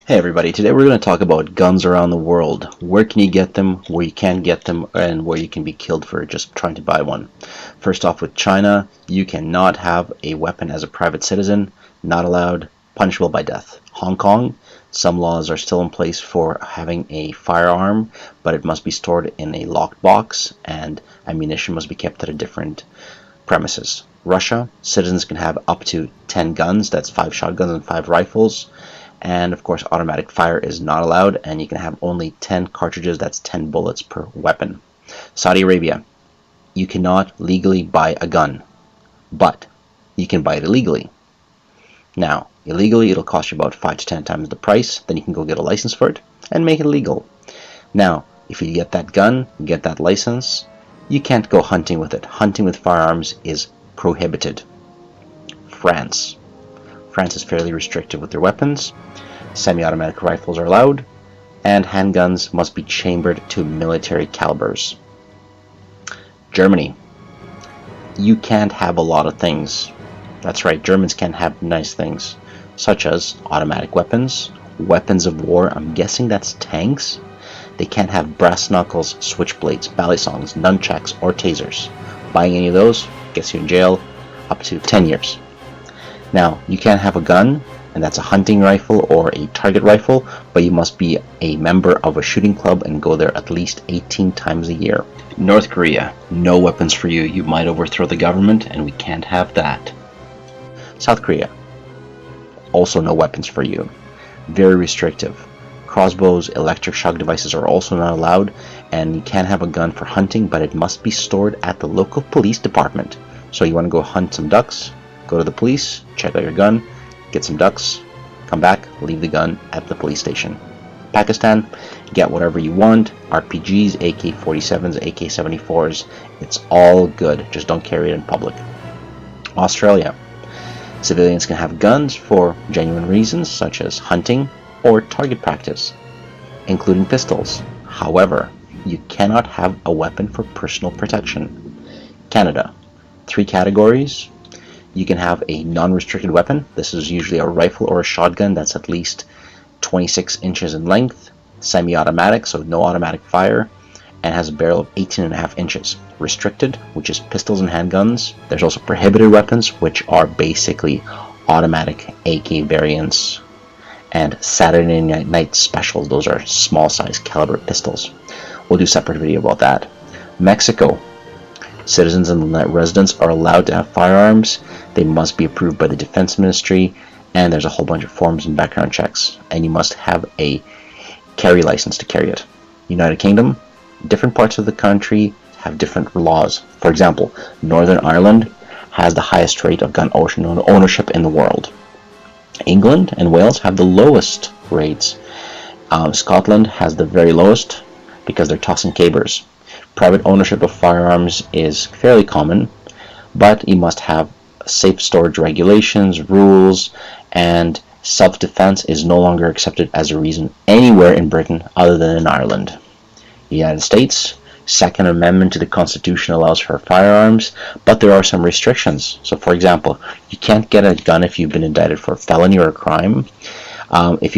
Hey everybody, today we're going to talk about guns around the world. Where can you get them, where you can get them, and where you can be killed for just trying to buy one. First off, with China, you cannot have a weapon as a private citizen, not allowed, punishable by death. Hong Kong, some laws are still in place for having a firearm, but it must be stored in a locked box and ammunition must be kept at a different premises. Russia, citizens can have up to 10 guns, that's 5 shotguns and 5 rifles. And of course automatic fire is not allowed, and you can have only 10 cartridges, that's 10 bullets per weapon. Saudi Arabia, you cannot legally buy a gun, but you can buy it illegally. Now illegally it'll cost you about 5 to 10 times the price, then you can go get a license for it and make it legal. Now if you get that gun, get that license, you can't go hunting with it. Hunting with firearms is prohibited. France is fairly restrictive with their weapons. Semi-automatic rifles are allowed, and handguns must be chambered to military calibers. Germany, you can't have a lot of things. That's right, Germans can't have nice things, such as automatic weapons, weapons of war, I'm guessing that's tanks. They can't have brass knuckles, switchblades, balisongs, nunchuks, or tasers. Buying any of those gets you in jail up to 10 years. Now, you can't have a gun, and that's a hunting rifle or a target rifle, but you must be a member of a shooting club and go there at least 18 times a year. North Korea, no weapons for you. You might overthrow the government, and we can't have that. South Korea, also no weapons for you. Very restrictive. Crossbows, electric shock devices are also not allowed, and you can't have a gun for hunting, but it must be stored at the local police department. So you want to go hunt some ducks, go to the police, check out your gun, get some ducks, come back, leave the gun at the police station. Pakistan, get whatever you want, RPGs, AK-47s, AK-74s, it's all good, just don't carry it in public. Australia, civilians can have guns for genuine reasons such as hunting or target practice, including pistols. However, you cannot have a weapon for personal protection. Canada, 3 categories. You can have a non-restricted weapon. This is usually a rifle or a shotgun that's at least 26 inches in length, semi-automatic, so no automatic fire, and has a barrel of 18.5 inches. Restricted, which is pistols and handguns. There's also prohibited weapons, which are basically automatic AK variants, and Saturday Night Specials. Those are small size caliber pistols. We'll do a separate video about that. Mexico, citizens and residents are allowed to have firearms. They must be approved by the Defense Ministry, and there's a whole bunch of forms and background checks, and you must have a carry license to carry it. United Kingdom, different parts of the country have different laws. For example, Northern Ireland has the highest rate of gun ownership in the world. England and Wales have the lowest rates. Scotland has the very lowest because they're tossing cabers. Private ownership of firearms is fairly common, but you must have safe storage regulations, rules, and self-defense is no longer accepted as a reason anywhere in Britain other than in Ireland. The United States, Second Amendment to the Constitution allows for firearms, but there are some restrictions. So for example, you can't get a gun if you've been indicted for a felony or a crime, if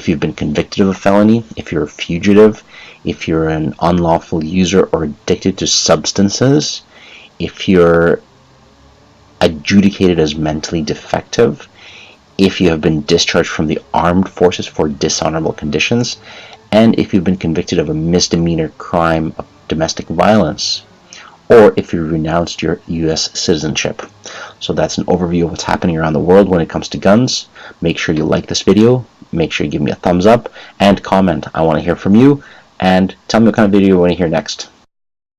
you've been convicted of a felony, if you're a fugitive, if you're an unlawful user or addicted to substances, if you're adjudicated as mentally defective, if you have been discharged from the armed forces for dishonorable conditions, and if you've been convicted of a misdemeanor crime of domestic violence, or if you renounced your U.S. citizenship. So that's an overview of what's happening around the world when it comes to guns. Make sure you like this video, make sure you give me a thumbs up, and comment. I want to hear from you, and tell me what kind of video you want to hear next.